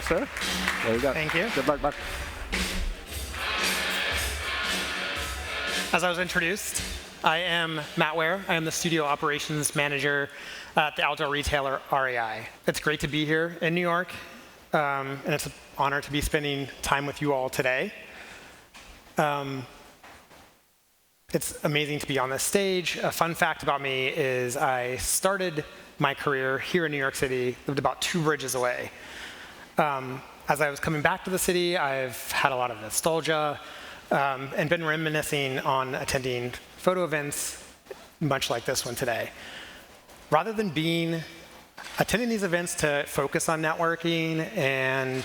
sir. There you go. Thank you. Good luck, bud. As I was introduced, I am Matt Ware. I am the studio operations manager at the outdoor retailer REI. It's great to be here in New York, and it's an honor to be spending time with you all today. It's amazing to be on this stage. A fun fact about me is I started my career here in New York City, lived about 2 bridges away. As I was coming back to the city, I've had a lot of nostalgia and been reminiscing on attending photo events much like this one today. Rather than attending these events to focus on networking and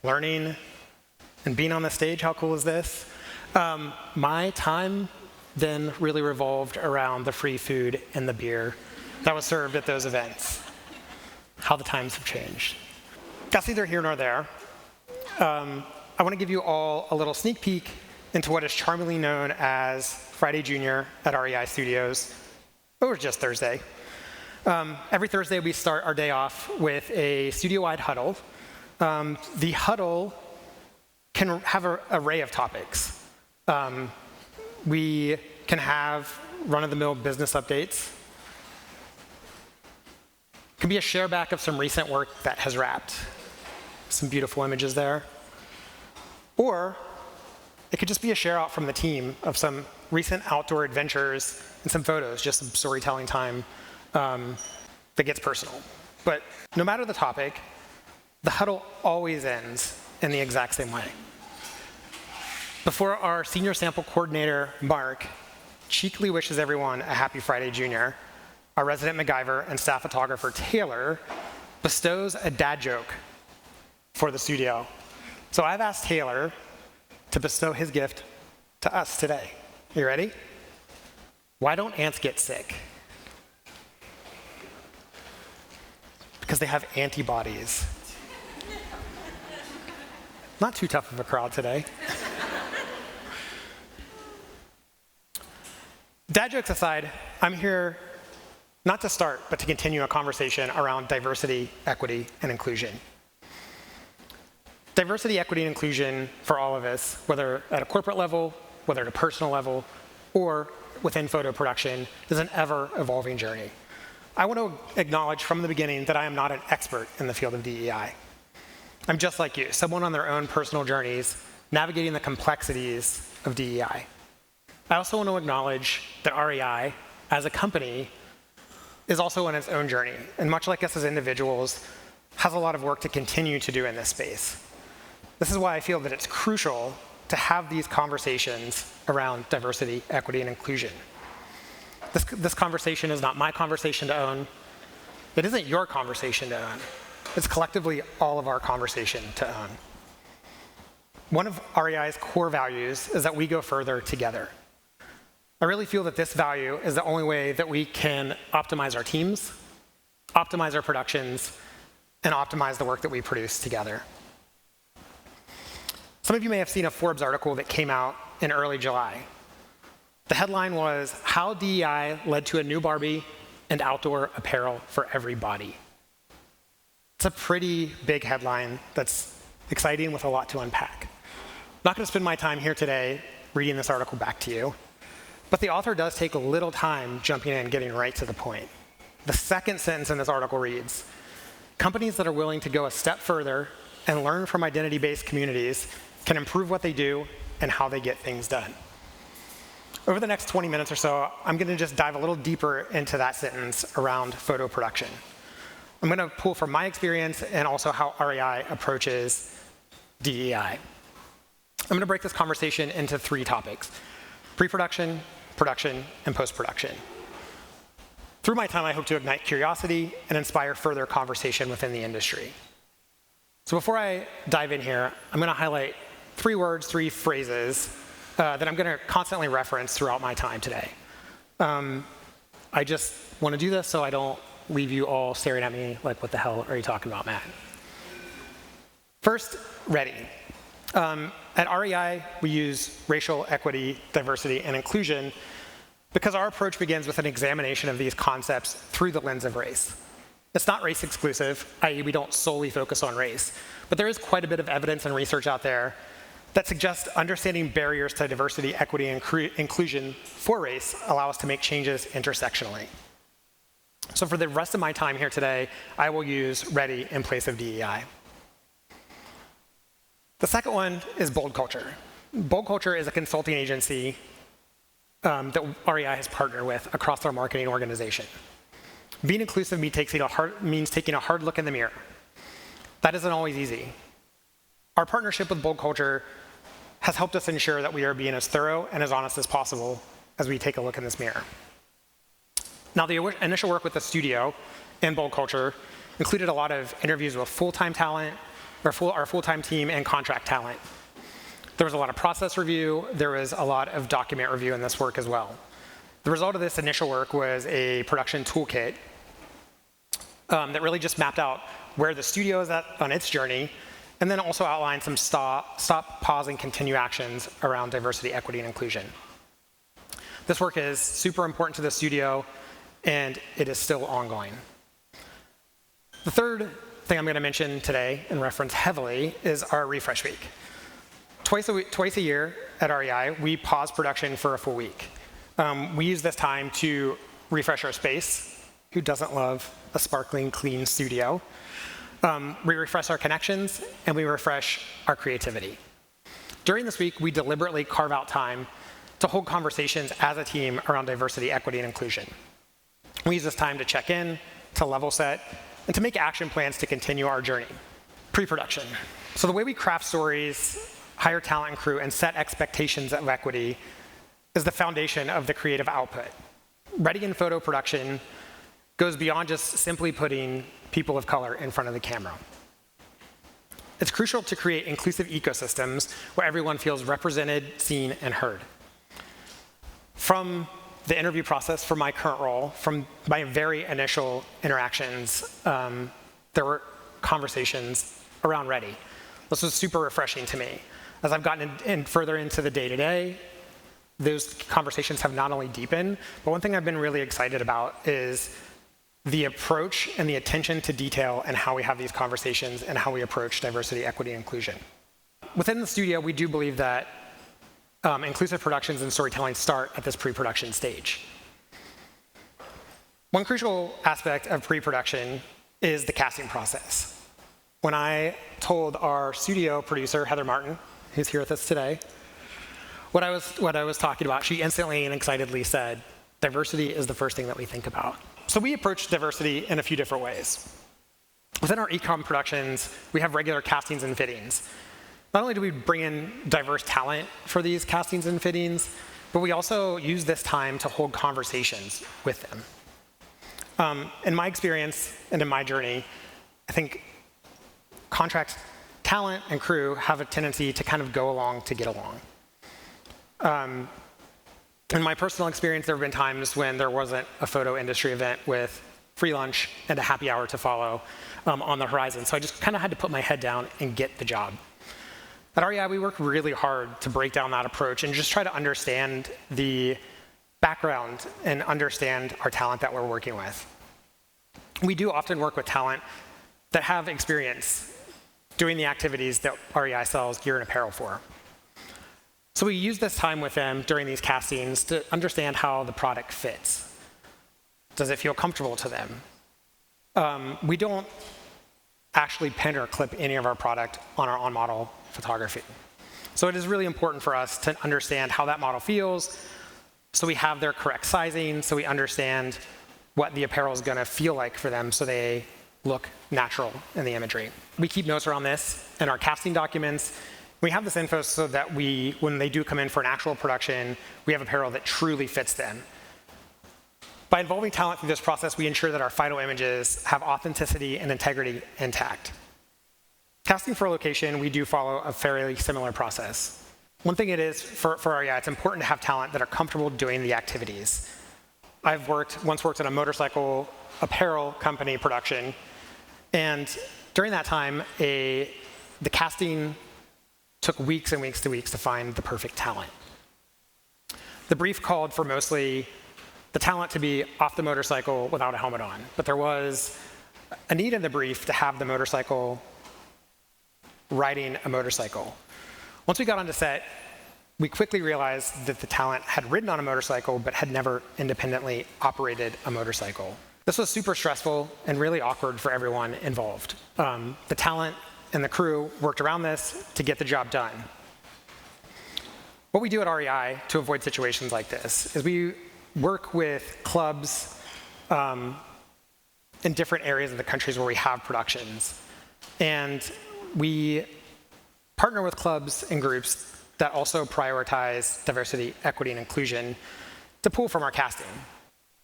learning and being on the stage, how cool is this? My time then really revolved around the free food and the beer that was served at those events. How the times have changed. That's neither here nor there. I want to give you all a little sneak peek into what is charmingly known as Friday Junior at REI Studios, or just Thursday. Every Thursday we start our day off with a studio-wide huddle. The huddle can have an array of topics. We can have run-of-the-mill business updates. It can be a share back of some recent work that has wrapped. Some beautiful images there. Or it could just be a share out from the team of some recent outdoor adventures and some photos, just some storytelling time that gets personal. But no matter the topic, the huddle always ends in the exact same way. Before our senior sample coordinator, Mark, cheekily wishes everyone a happy Friday Junior, our resident MacGyver and staff photographer, Taylor, bestows a dad joke for the studio. So I've asked Taylor to bestow his gift to us today. You ready? Why don't ants get sick? Because they have antibodies. Not too tough of a crowd today. Dad jokes aside, I'm here not to start, but to continue a conversation around diversity, equity, and inclusion. Diversity, equity, and inclusion for all of us, whether at a corporate level, whether at a personal level, or within photo production, is an ever-evolving journey. I want to acknowledge from the beginning that I am not an expert in the field of DEI. I'm just like you, someone on their own personal journeys, navigating the complexities of DEI. I also want to acknowledge that REI, as a company, is also on its own journey, and much like us as individuals, has a lot of work to continue to do in this space. This is why I feel that it's crucial to have these conversations around diversity, equity, and inclusion. This conversation is not my conversation to own. It isn't your conversation to own. It's collectively all of our conversation to own. One of REI's core values is that we go further together. I really feel that this value is the only way that we can optimize our teams, optimize our productions, and optimize the work that we produce together. Some of you may have seen a Forbes article that came out in early July. The headline was, "How DEI Led to a New Barbie and Outdoor Apparel for Everybody." It's a pretty big headline that's exciting with a lot to unpack. I'm not going to spend my time here today reading this article back to you, but the author does take a little time jumping in and getting right to the point. The second sentence in this article reads, "Companies that are willing to go a step further and learn from identity-based communities can improve what they do and how they get things done." Over the next 20 minutes or so, I'm going to just dive a little deeper into that sentence around photo production. I'm going to pull from my experience and also how REI approaches DEI. I'm going to break this conversation into 3 topics: pre-production, production, and post-production. Through my time, I hope to ignite curiosity and inspire further conversation within the industry. So before I dive in here, I'm going to highlight 3 words, 3 phrases that I'm going to constantly reference throughout my time today. I just want to do this so I don't leave you all staring at me like, what the hell are you talking about, Matt? First, ready. At REI, we use racial equity, diversity, and inclusion because our approach begins with an examination of these concepts through the lens of race. It's not race exclusive, i.e. we don't solely focus on race, but there is quite a bit of evidence and research out there that suggests understanding barriers to diversity, equity, and inclusion for race allow us to make changes intersectionally. So for the rest of my time here today, I will use READY in place of DEI. The second one is Bold Culture. Bold Culture is a consulting agency that REI has partnered with across our marketing organization. Being inclusive means taking a hard look in the mirror. That isn't always easy. Our partnership with Bold Culture has helped us ensure that we are being as thorough and as honest as possible as we take a look in this mirror. Now, the initial work with the studio and Bold Culture included a lot of interviews with full-time talent, our full-time team, and contract talent. There was a lot of process review. There was a lot of document review in this work as well. The result of this initial work was a production toolkit that really just mapped out where the studio is at on its journey, and then also outlined some stop, pause, and continue actions around diversity, equity, and inclusion. This work is super important to the studio, and it is still ongoing. The third thing I'm going to mention today and reference heavily is our refresh week. Twice a year at REI, we pause production for a full week. We use this time to refresh our space. Who doesn't love a sparkling, clean studio? We refresh our connections, and we refresh our creativity. During this week, we deliberately carve out time to hold conversations as a team around diversity, equity, and inclusion. We use this time to check in, to level set, and to make action plans to continue our journey. Pre-production. So the way we craft stories, hire talent and crew, and set expectations of equity is the foundation of the creative output. Ready in photo production goes beyond just simply putting people of color in front of the camera. It's crucial to create inclusive ecosystems where everyone feels represented, seen, and heard. From the interview process for my current role, from my very initial interactions, there were conversations around Ready. This was super refreshing to me. As I've gotten in further into the day-to-day, those conversations have not only deepened, but one thing I've been really excited about is the approach and the attention to detail and how we have these conversations and how we approach diversity, equity, and inclusion. Within the studio, we do believe that inclusive productions and storytelling start at this pre-production stage. One crucial aspect of pre-production is the casting process. When I told our studio producer, Heather Martin, who's here with us today, what I was talking about, she instantly and excitedly said, diversity is the first thing that we think about. So we approach diversity in a few different ways. Within our e-com productions, we have regular castings and fittings. Not only do we bring in diverse talent for these castings and fittings, but we also use this time to hold conversations with them. In my experience and in my journey, I think contract talent and crew have a tendency to kind of go along to get along. In my personal experience, there have been times when there wasn't a photo industry event with free lunch and a happy hour to follow on the horizon. So I just kind of had to put my head down and get the job. At REI, we work really hard to break down that approach and just try to understand the background and understand our talent that we're working with. We do often work with talent that have experience doing the activities that REI sells gear and apparel for. So we use this time with them during these castings to understand how the product fits. Does it feel comfortable to them? We don't actually pin or clip any of our product on our on-model photography. So it is really important for us to understand how that model feels, so we have their correct sizing, so we understand what the apparel is going to feel like for them so they look natural in the imagery. We keep notes around this in our casting documents. We have this info so that when they do come in for an actual production, we have apparel that truly fits them. By involving talent through this process, we ensure that our final images have authenticity and integrity intact. Casting for a location, we do follow a fairly similar process. One thing it is for REI, it's important to have talent that are comfortable doing the activities. I've once worked in a motorcycle apparel company production, and during that time, the casting took weeks and weeks to find the perfect talent. The brief called for mostly the talent to be off the motorcycle without a helmet on, but there was a need in the brief to have the motorcycle riding a motorcycle. Once we got onto set, we quickly realized that the talent had ridden on a motorcycle but had never independently operated a motorcycle. This was super stressful and really awkward for everyone involved. The talent and the crew worked around this to get the job done. What we do at REI to avoid situations like this is we work with clubs in different areas of the countries where we have productions. And we partner with clubs and groups that also prioritize diversity, equity, and inclusion to pull from our casting.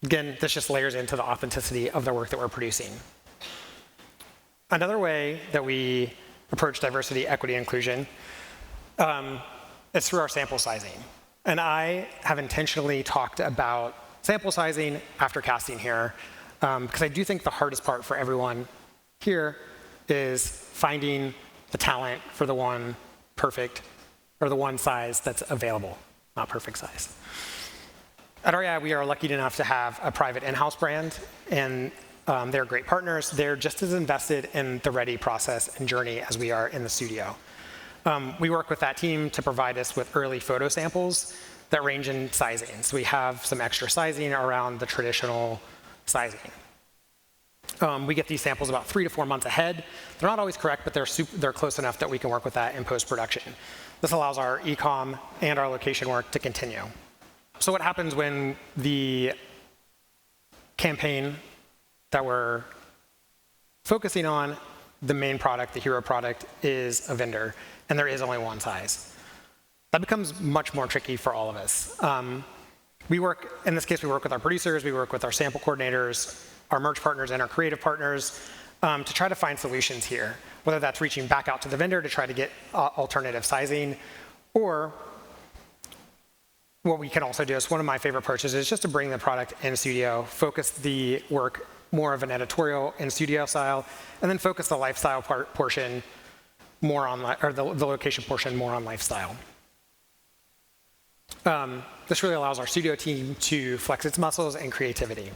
Again, this just layers into the authenticity of the work that we're producing. Another way that we approach diversity, equity, and inclusion is through our sample sizing. And I have intentionally talked about sample sizing after casting here, because I do think the hardest part for everyone here is finding the talent for the one perfect, or the one size that's available, not perfect size. At REI, we are lucky enough to have a private in-house brand, and they're great partners. They're just as invested in the ready process and journey as we are in the studio. We work with that team to provide us with early photo samples that range in sizing. So we have some extra sizing around the traditional sizing. We get these samples about 3 to 4 months ahead. They're not always correct, but they're close enough that we can work with that in post-production. This allows our e-com and our location work to continue. So what happens when the campaign that we're focusing on, the main product, the hero product, is a vendor, and there is only one size? That becomes much more tricky for all of us. In this case, we work with our producers, we work with our sample coordinators, our merch partners, and our creative partners to try to find solutions here, whether that's reaching back out to the vendor to try to get alternative sizing, or what we can also do is one of my favorite approaches is just to bring the product in studio, focus the work more of an editorial in studio style, and then focus the lifestyle portion more on, or the location portion more on lifestyle. This really allows our studio team to flex its muscles and creativity.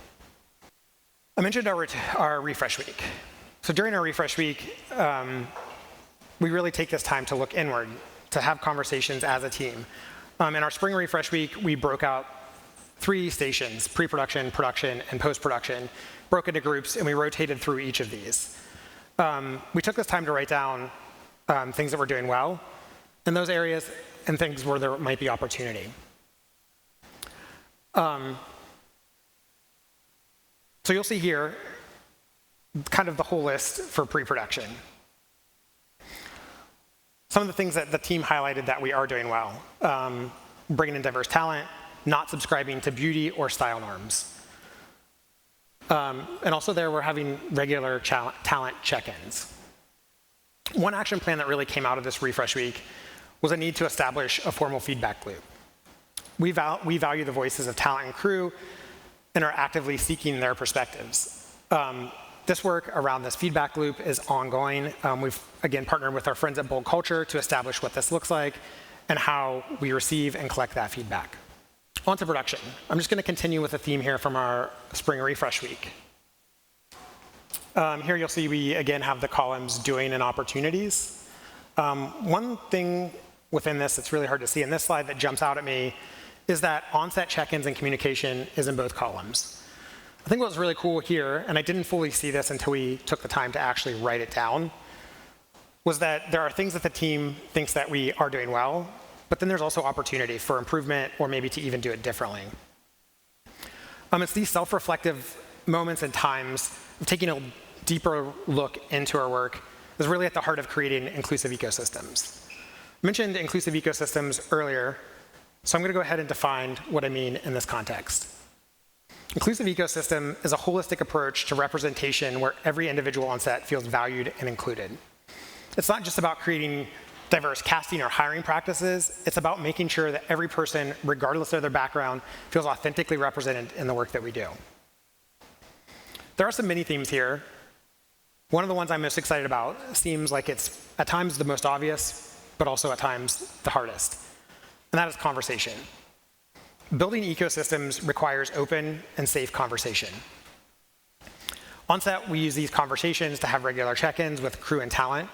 I mentioned our refresh week. So during our refresh week, we really take this time to look inward, to have conversations as a team. In our spring refresh week, we broke out 3 stations: pre-production, production, and post-production, broke into groups, and we rotated through each of these. We took this time to write down things that we're doing well in those areas and things where there might be opportunity. So you'll see here kind of the whole list for pre-production. Some of the things that the team highlighted that we are doing well: bringing in diverse talent, not subscribing to beauty or style norms. And also there, we're having regular talent check-ins. One action plan that really came out of this refresh week was a need to establish a formal feedback loop. We value the voices of talent and crew and are actively seeking their perspectives. This work around this feedback loop is ongoing. We've, again, partnered with our friends at Bold Culture to establish what this looks like and how we receive and collect that feedback. On to production. I'm just going to continue with a theme here from our spring refresh week. Here you'll see we, again, have the columns doing and opportunities. One thing within this that's really hard to see in this slide that jumps out at me is that on-set check-ins and communication is in both columns. I think what was really cool here, and I didn't fully see this until we took the time to actually write it down, was that there are things that the team thinks that we are doing well, but then there's also opportunity for improvement or maybe to even do it differently. It's these self-reflective moments and times of taking a deeper look into our work is really at the heart of creating inclusive ecosystems. I mentioned inclusive ecosystems earlier, so I'm going to go ahead and define what I mean in this context. Inclusive ecosystem is a holistic approach to representation where every individual on set feels valued and included. It's not just about creating diverse casting or hiring practices. It's about making sure that every person, regardless of their background, feels authentically represented in the work that we do. There are some mini themes here. One of the ones I'm most excited about seems like it's at times the most obvious, but also at times the hardest, and that is conversation. Building ecosystems requires open and safe conversation. On set, we use these conversations to have regular check-ins with crew and talent.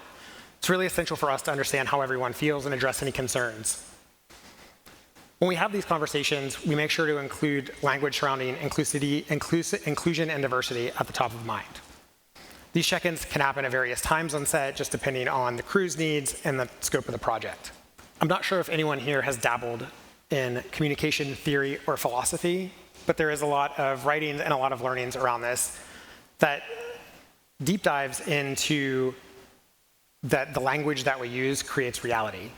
It's really essential for us to understand how everyone feels and address any concerns. When we have these conversations, we make sure to include language surrounding inclusion and diversity at the top of mind. These check-ins can happen at various times on set, just depending on the crew's needs and the scope of the project. I'm not sure if anyone here has dabbled in communication theory or philosophy, but there is a lot of writings and a lot of learnings around this that deep dives into that the language that we use creates reality.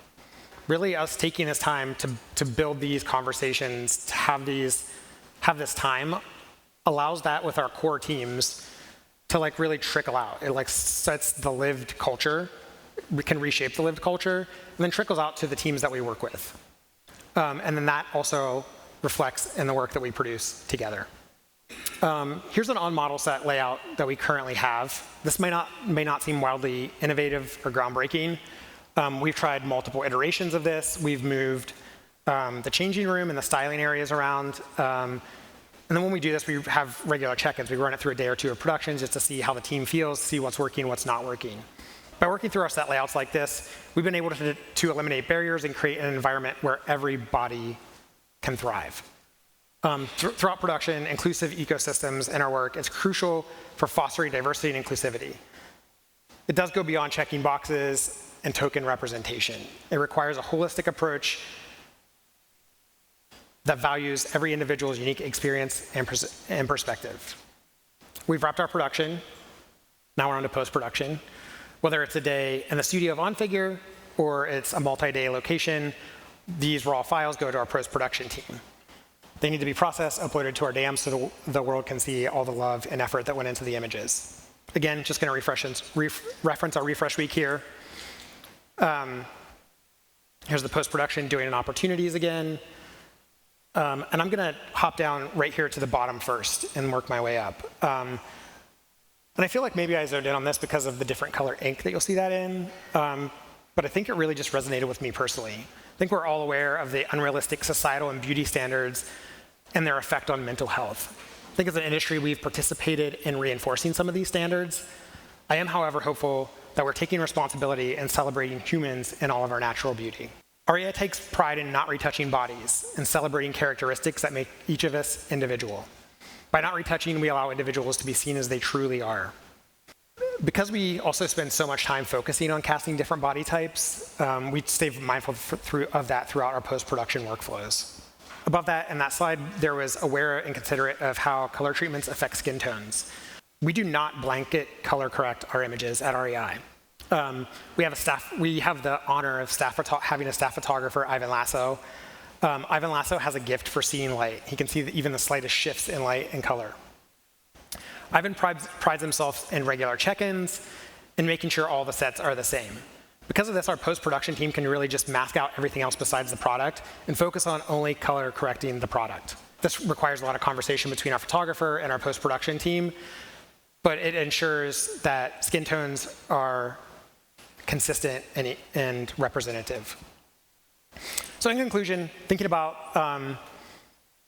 Really, us taking this time to build these conversations, to have this time, allows that with our core teams to really trickle out. It sets the lived culture. We can reshape the lived culture, and then trickles out to the teams that we work with. And then that also reflects in the work that we produce together. Here's an on-model set layout that we currently have. This may not seem wildly innovative or groundbreaking. We've tried multiple iterations of this. We've moved the changing room and the styling areas around. And then when we do this, we have regular check-ins. We run it through a day or two of productions just to see how the team feels, see what's working, what's not working. By working through our set layouts like this, we've been able to eliminate barriers and create an environment where everybody can thrive. Throughout production, inclusive ecosystems in our work is crucial for fostering diversity and inclusivity. It does go beyond checking boxes and token representation. It requires a holistic approach that values every individual's unique experience and perspective. We've wrapped our production. Now we're on to post-production. Whether it's a day in the studio of OnFigure or it's a multi-day location, these raw files go to our post-production team. They need to be processed, uploaded to our dams so the world can see all the love and effort that went into the images. Again, just going to reference our refresh week here. Here's the post-production doing an opportunities again. And I'm going to hop down right here to the bottom first and work my way up. And I feel like maybe I zoned in on this because of the different color ink that you'll see that in. But I think it really just resonated with me personally. I think we're all aware of the unrealistic societal and beauty standards and their effect on mental health. I think as an industry, we've participated in reinforcing some of these standards. I am, however, hopeful that we're taking responsibility and celebrating humans in all of our natural beauty. REI takes pride in not retouching bodies and celebrating characteristics that make each of us individual. By not retouching, we allow individuals to be seen as they truly are. Because we also spend so much time focusing on casting different body types, we stay mindful of that throughout our post-production workflows. Above that, in that slide, there was aware and considerate of how color treatments affect skin tones. We do not blanket color correct our images at REI. We have the honor of having a staff photographer, Ivan Lasso. Ivan Lasso has a gift for seeing light. He can see even the slightest shifts in light and color. Ivan prides himself in regular check-ins and making sure all the sets are the same. Because of this, our post-production team can really just mask out everything else besides the product and focus on only color correcting the product. This requires a lot of conversation between our photographer and our post-production team, but it ensures that skin tones are consistent and representative. So in conclusion, thinking about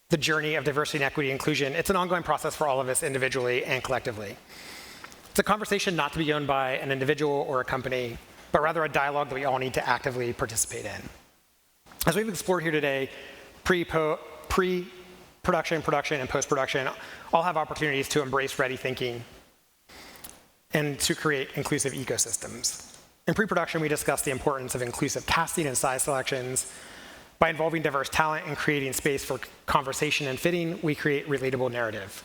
the journey of diversity and equity and inclusion, it's an ongoing process for all of us individually and collectively. It's a conversation not to be owned by an individual or a company, but rather a dialogue that we all need to actively participate in. As we've explored here today, pre-production, production, and post-production all have opportunities to embrace ready thinking and to create inclusive ecosystems. In pre-production, we discussed the importance of inclusive casting and size selections. By involving diverse talent and creating space for conversation and fitting, we create relatable narrative.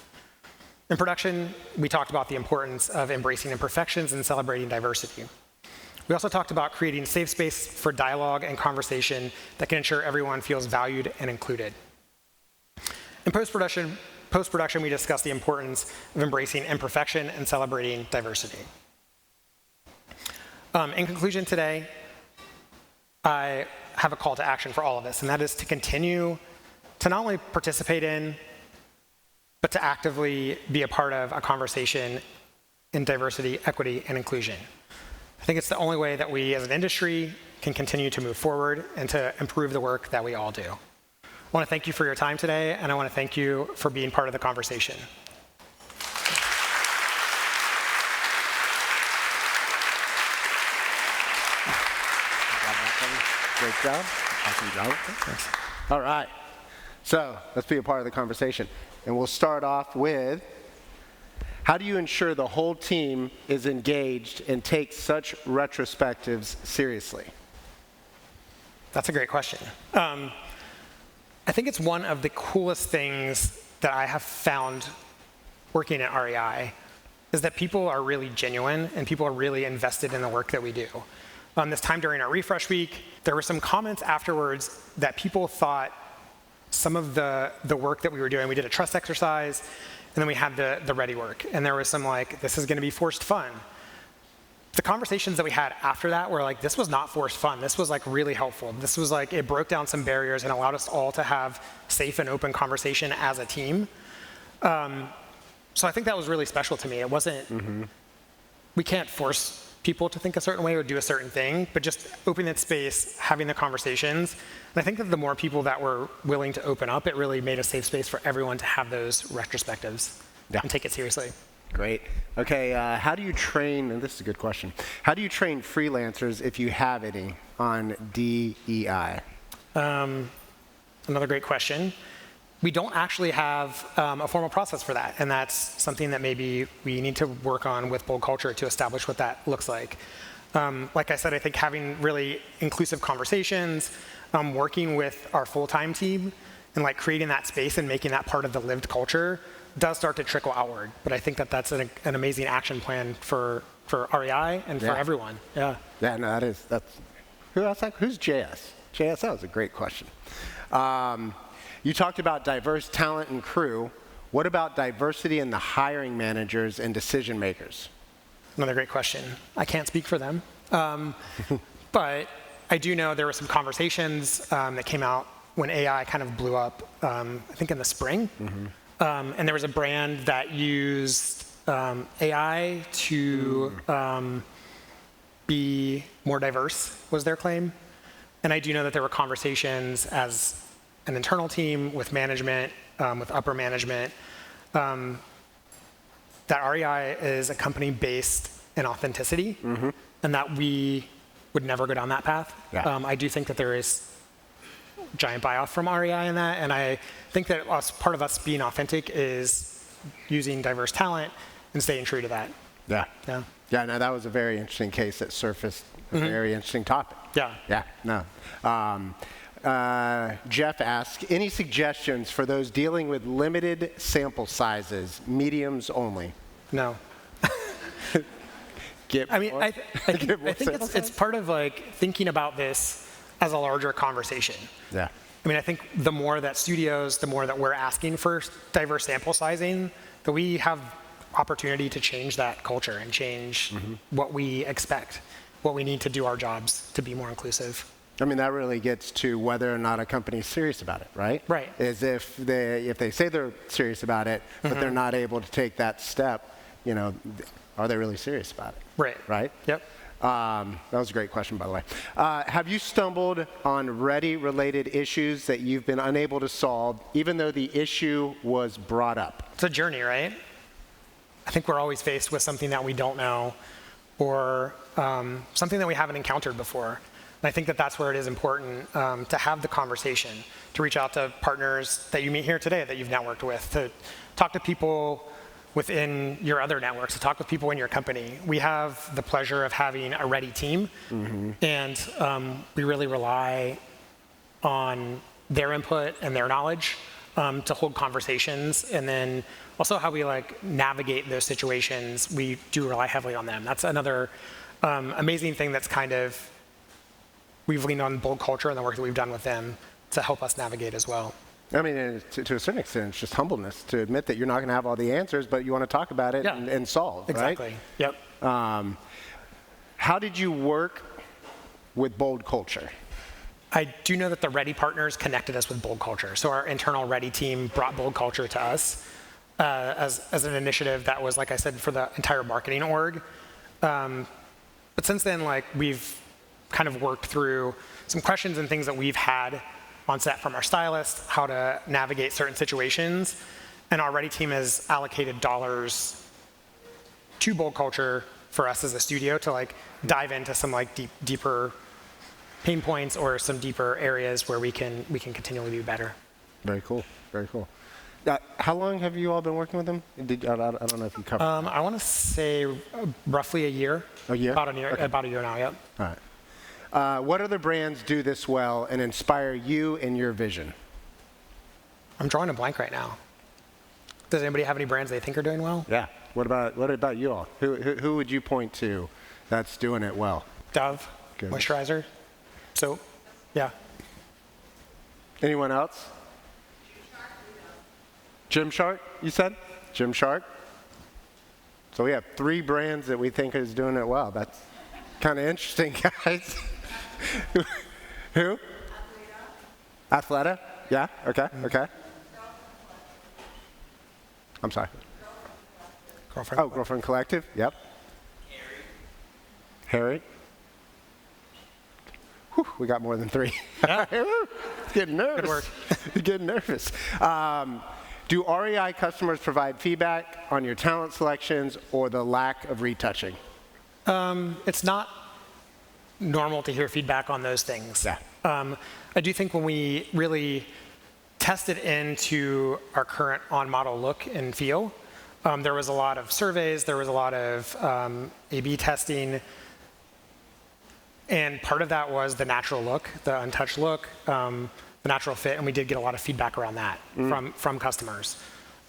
In production, we talked about the importance of embracing imperfections and celebrating diversity. We also talked about creating safe space for dialogue and conversation that can ensure everyone feels valued and included. In post-production, we discussed the importance of embracing imperfection and celebrating diversity. In conclusion today, I have a call to action for all of us, and that is to continue to not only participate in, but to actively be a part of a conversation in diversity, equity, and inclusion. I think it's the only way that we as an industry can continue to move forward and to improve the work that we all do. I want to thank you for your time today, and I want to thank you for being part of the conversation. job. Awesome job. Thanks. All right. So let's be a part of the conversation. And we'll start off with, how do you ensure the whole team is engaged and takes such retrospectives seriously? That's a great question. I think it's one of the coolest things that I have found working at REI is that people are really genuine and people are really invested in the work that we do. This time during our refresh week, there were some comments afterwards that people thought some of the work that we were doing, we did a trust exercise, and then we had the ready work. And there was some like, this is gonna be forced fun. The conversations that we had after that were like, this was not forced fun. This was like really helpful. This was like, it broke down some barriers and allowed us all to have safe and open conversation as a team. So I think that was really special to me. It wasn't, we can't force people to think a certain way or do a certain thing, but just opening that space, having the conversations. And I think that the more people that were willing to open up, it really made a safe space for everyone to have those retrospectives and take it seriously. Great. Okay, how do you train, and this is a good question, how do you train freelancers, if you have any, on DEI? Another great question. We don't actually have a formal process for that, and that's something that maybe we need to work on with Bold Culture to establish what that looks like. Like I said, I think having really inclusive conversations, working with our full-time team, and like creating that space and making that part of the lived culture does start to trickle outward. But I think that that's an amazing action plan for REI and for everyone. Yeah. Yeah, no, who's JS? JS, that was a great question. You talked about diverse talent and crew. What about diversity in the hiring managers and decision makers? Another great question. I can't speak for them. But I do know there were some conversations that came out when AI kind of blew up, I think in the spring. And there was a brand that used AI to be more diverse, was their claim. And I do know that there were conversations as an internal team with management, with upper management, that REI is a company based in authenticity, and that we would never go down that path. Yeah. I do think that there is giant buy-off from REI in that, and I think that part of us being authentic is using diverse talent and staying true to that. Yeah. Yeah. Yeah, no, that was a very interesting case that surfaced, a very interesting topic. Yeah. Yeah, no. Jeff asks, any suggestions for those dealing with limited sample sizes, mediums only? No. I think it's part of like thinking about this as a larger conversation. Yeah. I mean, I think the more that studios, the more that we're asking for diverse sample sizing, that we have opportunity to change that culture and change what we expect, what we need to do our jobs to be more inclusive. I mean, that really gets to whether or not a company's serious about it, right? Right. Is if they say they're serious about it, but they're not able to take that step, you know, are they really serious about it? Right. Right? Yep. That was a great question, by the way. Have you stumbled on Ready-related issues that you've been unable to solve, even though the issue was brought up? It's a journey, right? I think we're always faced with something that we don't know, or something that we haven't encountered before. And I think that that's where it is important to have the conversation, to reach out to partners that you meet here today that you've networked with, to talk to people within your other networks, to talk with people in your company. We have the pleasure of having a ready team, and we really rely on their input and their knowledge to hold conversations, and then also how we like navigate those situations. We do rely heavily on them. That's another amazing thing that's kind of, we've leaned on Bold Culture and the work that we've done with them to help us navigate as well. I mean, to a certain extent, it's just humbleness to admit that you're not going to have all the answers, but you want to talk about it and solve, exactly. Right? Yep. How did you work with Bold Culture? I do know that the Ready partners connected us with Bold Culture. So our internal Ready team brought Bold Culture to us as an initiative that was, like I said, for the entire marketing org. But since then, like, we've kind of worked through some questions and things that we've had on set from our stylists, how to navigate certain situations. And our Ready team has allocated dollars to Bold Culture for us as a studio to like dive into some like deeper pain points or some deeper areas where we can continually be better. Very cool. Very cool. How long have you all been working with them? I don't know if you covered. I want to say roughly a year. A year? About a year. Okay. About a year now. Yep. All right. What other brands do this well and inspire you in your vision? I'm drawing a blank right now. Does anybody have any brands they think are doing well? Yeah. What about you all? Who would you point to that's doing it well? Dove, Good. moisturizer, soap. Yeah. Anyone else? Gymshark, you said? Gymshark? So we have 3 brands that we think is doing it well. That's kind of interesting, guys. Who? Athleta? Yeah? Okay, okay. I'm sorry. Girlfriend. Oh, Girlfriend Collective? Yep. Harry? Whew, we got more than 3. Yeah. Getting nervous. Good work. Getting nervous. Do REI customers provide feedback on your talent selections or the lack of retouching? It's not normal to hear feedback on those things. Yeah. I do think when we really tested into our current on-model look and feel, there was a lot of surveys, there was a lot of A/B testing, and part of that was the natural look, the untouched look, the natural fit, and we did get a lot of feedback around that from customers.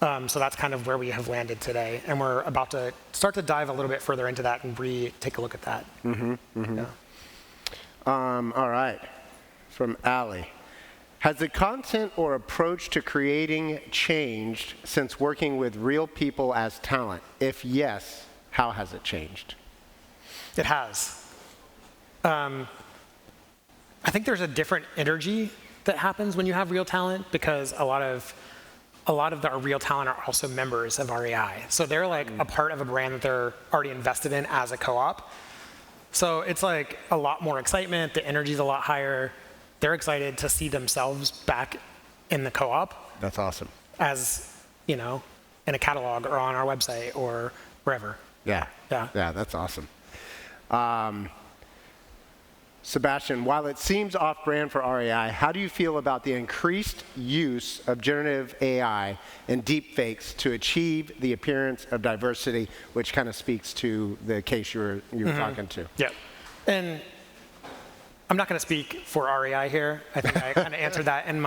So that's kind of where we have landed today, and we're about to start to dive a little bit further into that and take a look at that. Yeah. All right, from Allie. Has the content or approach to creating changed since working with real people as talent? If yes, how has it changed? It has. I think there's a different energy that happens when you have real talent, because a lot of our real talent are also members of REI. So they're like a part of a brand that they're already invested in as a co-op. So it's like a lot more excitement, the energy's a lot higher. They're excited to see themselves back in the co-op. That's awesome. As, in a catalog or on our website or wherever. Yeah. Yeah. Yeah, that's awesome. Sebastian, while it seems off-brand for REI, how do you feel about the increased use of generative AI and deepfakes to achieve the appearance of diversity, which kind of speaks to the case you were talking to? Yeah. And I'm not going to speak for REI here. I think I kind of answered that in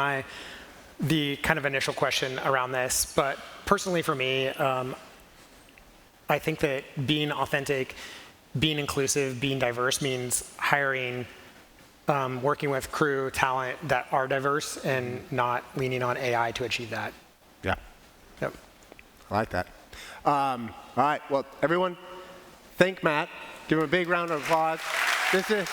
the kind of initial question around this. But personally for me, I think that being authentic, being inclusive, being diverse means hiring, working with crew, talent that are diverse and not leaning on AI to achieve that. Yeah. Yep. I like that. All right. Well, everyone, thank Matt. Give him a big round of applause. Thank you.